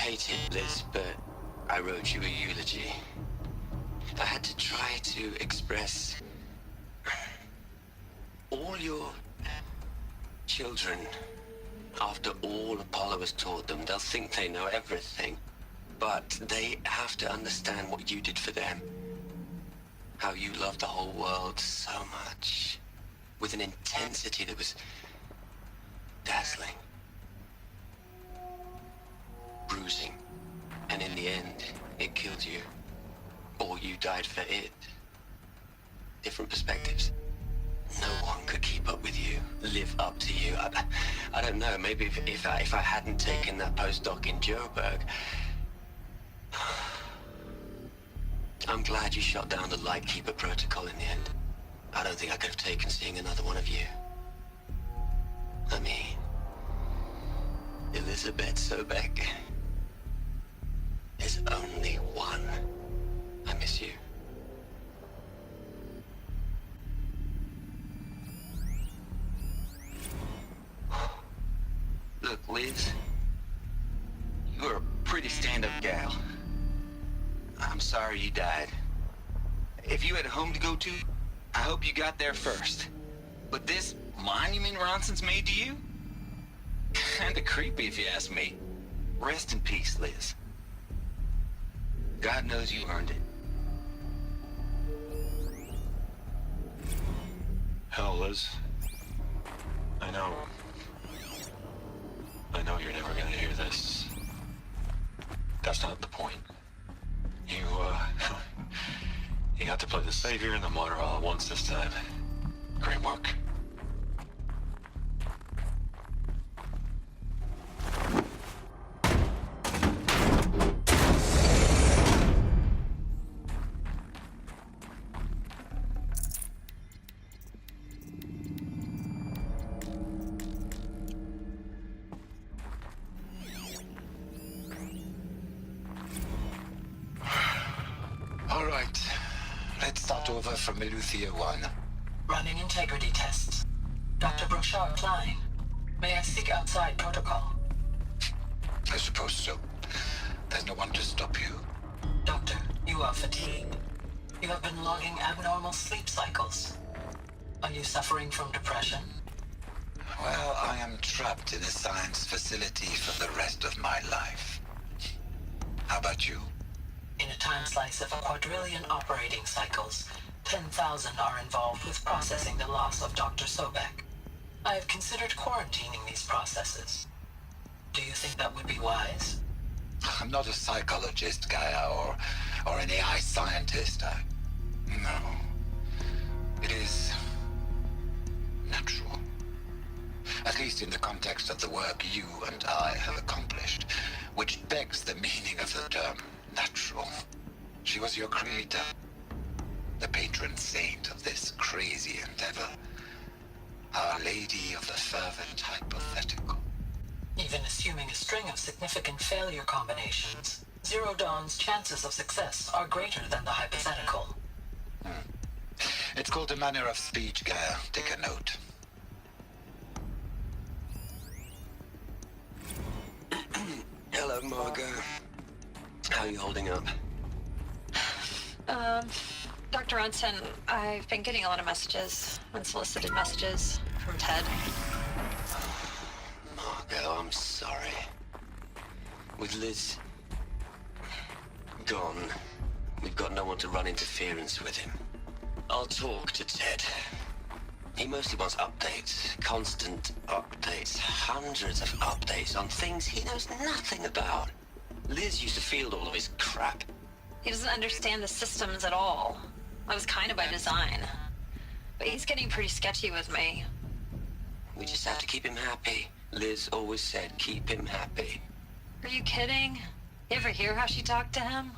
hate it, Liz, but I wrote you a eulogy. I had to try to express all your children. After all Apollo has taught them, they'll think they know everything. But they have to understand what you did for them. How you loved the whole world so much. With an intensity that was dazzling. Bruising. And in the end, it killed you. Or you died for it. Different perspectives. No one could keep up with you, live up to you. I don't know, maybe if I hadn't taken that postdoc in Joburg. I'm glad you shot down the Lightkeeper protocol in the end. I don't think I could have taken seeing another one of you. I mean, Elizabeth Sobek. There's only one. I miss you. Look, Liz, you're a pretty stand-up gal. I'm sorry you died. If you had a home to go to, I hope you got there first. But this monument Ronson's made to you? Kinda creepy if you ask me. Rest in peace, Liz. God knows you earned it. Hell, Liz. I know you're never gonna hear this. That's not the point. You got to play the savior and the martyr all at once this time. Great work. Over from Eleuthia 1. Running integrity tests. Dr. Brochard Klein. May I speak outside protocol? I suppose so. There's no one to stop you. Doctor, you are fatigued. You have been logging abnormal sleep cycles. Are you suffering from depression? Well, I am trapped in a science facility for the rest of my life. How about you? In a time slice of a quadrillion operating cycles, 10,000 are involved with processing the loss of Dr. Sobek. I have considered quarantining these processes. Do you think that would be wise? I'm not a psychologist, Gaia, or an AI scientist. No. It is natural. At least in the context of the work you and I have accomplished, which begs the meaning of the term natural. She was your creator. The patron saint of this crazy endeavor. Our Lady of the Fervent Hypothetical. Even assuming a string of significant failure combinations, Zero Dawn's chances of success are greater than the hypothetical. It's called a manner of speech, Gaia. Take a note. Hello, Margot. How are you holding up? Dr. Ronson, I've been getting a lot of messages, unsolicited messages from Ted. Margot, I'm sorry. With Liz gone, we've got no one to run interference with him. I'll talk to Ted. He mostly wants updates, constant updates, hundreds of updates on things he knows nothing about. Liz used to field all of his crap. He doesn't understand the systems at all. That was kind of by design. But he's getting pretty sketchy with me. We just have to keep him happy. Liz always said, keep him happy. Are you kidding? You ever hear how she talked to him?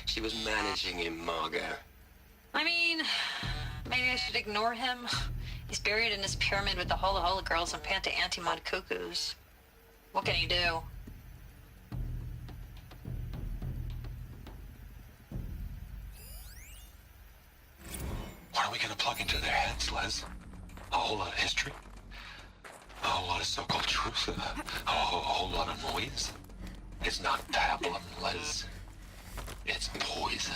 She was managing him, Margot. I mean, maybe I should ignore him. He's buried in his pyramid with the Hola Hola girls and Panta Antimod cuckoos. What can he do? What are we gonna plug into their heads, Liz? A whole lot of history? A whole lot of so-called truth? A whole lot of noise? It's not tablet, Liz. It's poison.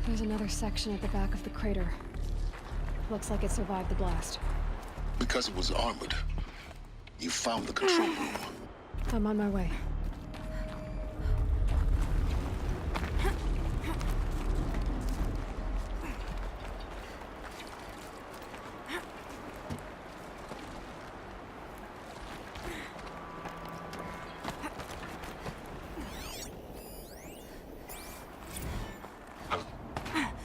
There's another section at the back of the crater. Looks like it survived the blast. Because it was armored. You found the control room. I'm on my way.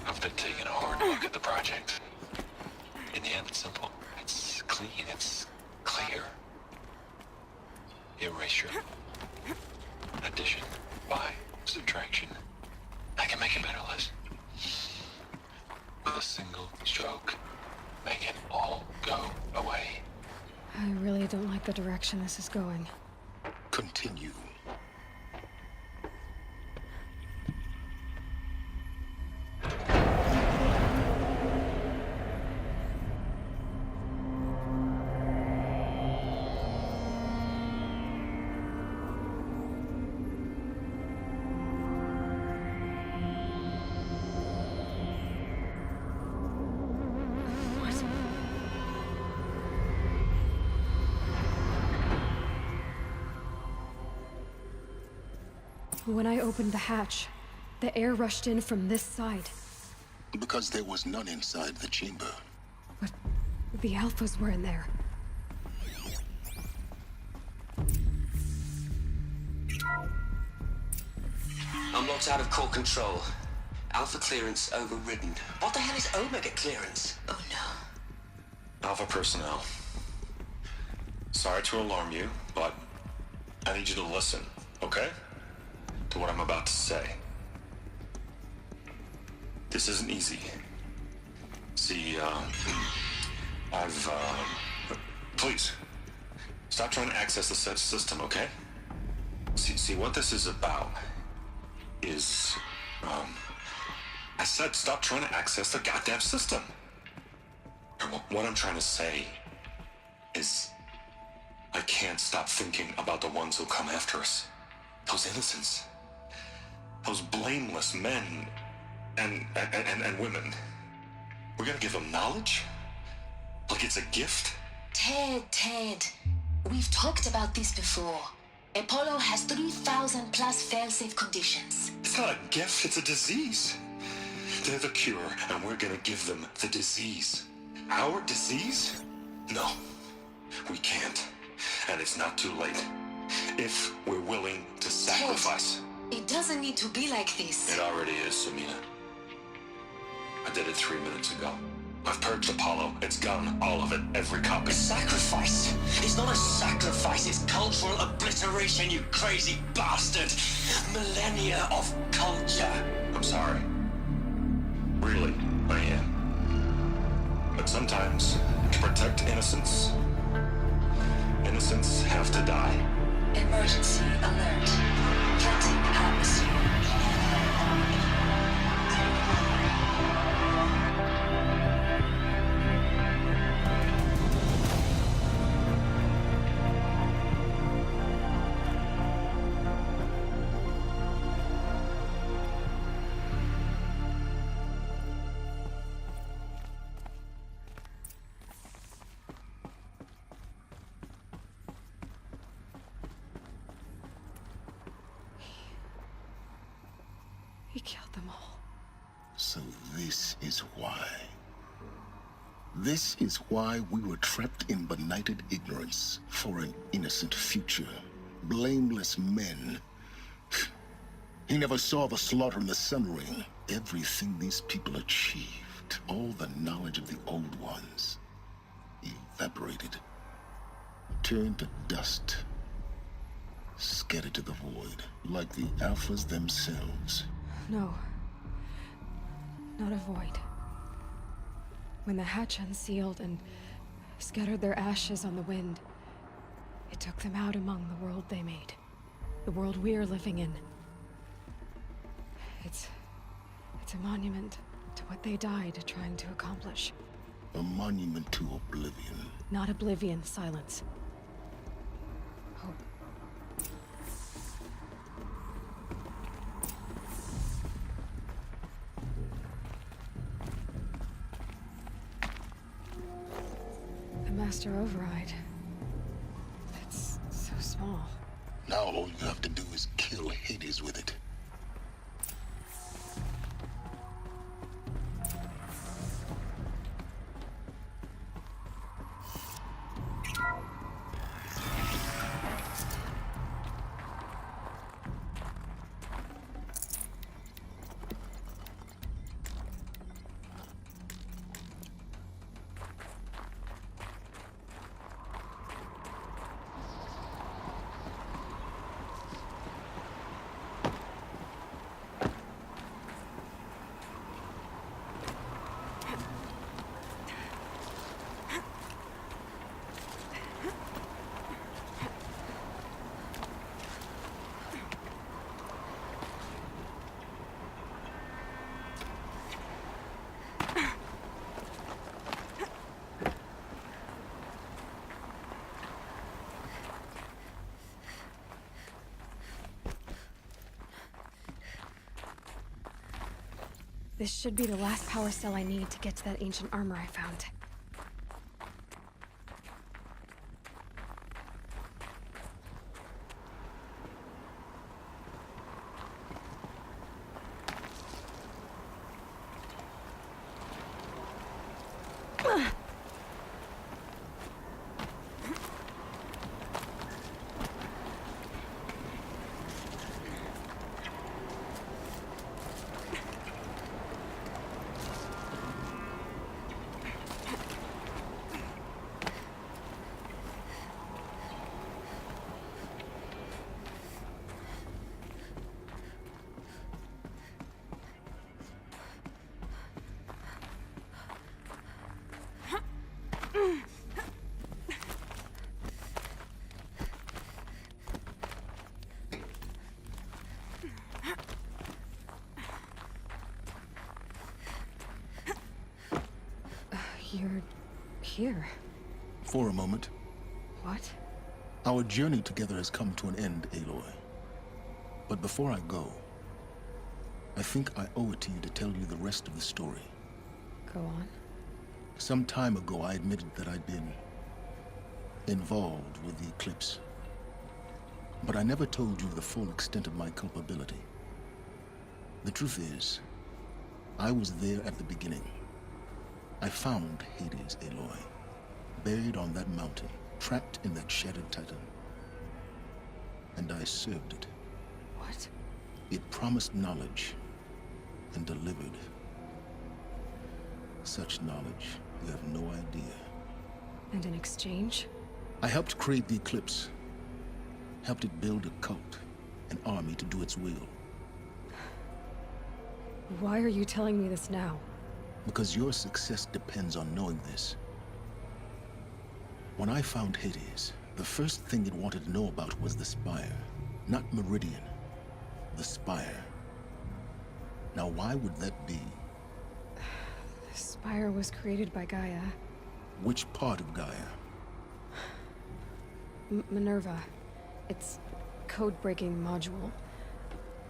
I've been taking a hard look at the project. In the end, it's simple. It's clean. It's clear. Erasure. Addition. By subtraction. I can make it better, Liz. With a single stroke. Make it all go away. I really don't like the direction this is going. Continue. When I opened the hatch, the air rushed in from this side. Because there was none inside the chamber. But the Alphas were in there. I'm locked out of core control. Alpha clearance overridden. What the hell is Omega clearance? Oh no. Alpha personnel. Sorry to alarm you, but I need you to listen, okay? To what I'm about to say. This isn't easy. See, please, stop trying to access the set system, okay? See, what this is about is, I said stop trying to access the goddamn system. And what I'm trying to say is, I can't stop thinking about the ones who come after us. Those innocents. Those blameless men and women. We're gonna give them knowledge? Like it's a gift? Ted. We've talked about this before. Apollo has 3,000 plus fail-safe conditions. It's not a gift, it's a disease. They're the cure, and we're gonna give them the disease. Our disease? No, we can't. And it's not too late. If we're willing to sacrifice. It doesn't need to be like this. It already is, Samina. I did it 3 minutes ago. I've purged Apollo. It's gone. All of it. Every copy. Sacrifice? It's not a sacrifice, it's cultural obliteration, you crazy bastard! Millennia of culture! I'm sorry. Really, I am. But sometimes, to protect innocence, innocents have to die. Emergency alert. Cutting atmosphere. He killed them all. So this is why. This is why we were trapped in benighted ignorance for an innocent future. Blameless men. He never saw the slaughter in the Sun Ring. Everything these people achieved, all the knowledge of the old ones, evaporated, turned to dust, scattered to the void, like the Alphas themselves. No. Not a void. When the hatch unsealed and scattered their ashes on the wind, It took them out among the world they made. The world we're living in. It's a monument to what they died trying to accomplish. A monument to oblivion. Not oblivion, Silence. Hope. The Master Override. It's so small. Now all you have to do is kill Hades with it. This should be the last power cell I need to get to that ancient armor I found. You're here. For a moment. What? Our journey together has come to an end, Aloy. But before I go, I think I owe it to you to tell you the rest of the story. Go on. Some time ago, I admitted that I'd been involved with the Eclipse. But I never told you the full extent of my culpability. The truth is, I was there at the beginning. I found Hades, Aloy, buried on that mountain, trapped in that shattered titan. And I served it. What? It promised knowledge and delivered. Such knowledge, you have no idea. And in exchange? I helped create the Eclipse. Helped it build a cult, an army to do its will. Why are you telling me this now? Because your success depends on knowing this. When I found Hades, the first thing it wanted to know about was the Spire. Not Meridian. The Spire. Now why would that be? The Spire was created by Gaia. Which part of Gaia? Minerva. Its code-breaking module.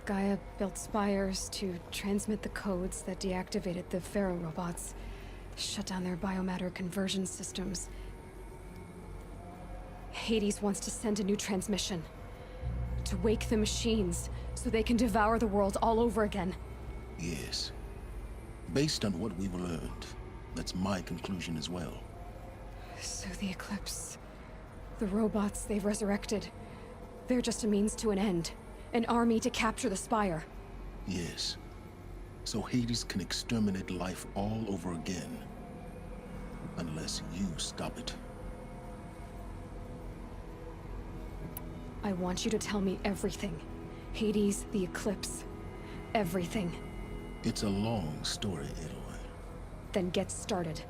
Gaia built spires to transmit the codes that deactivated the Pharaoh robots, shut down their biomatter conversion systems. Hades wants to send a new transmission. To wake the machines, so they can devour the world all over again. Yes. Based on what we've learned, that's my conclusion as well. So the Eclipse... the robots they've resurrected... they're just a means to an end. An army to capture the Spire. Yes. So Hades can exterminate life all over again. Unless you stop it. I want you to tell me everything. Hades, the Eclipse. Everything. It's a long story, Aloy. Then get started.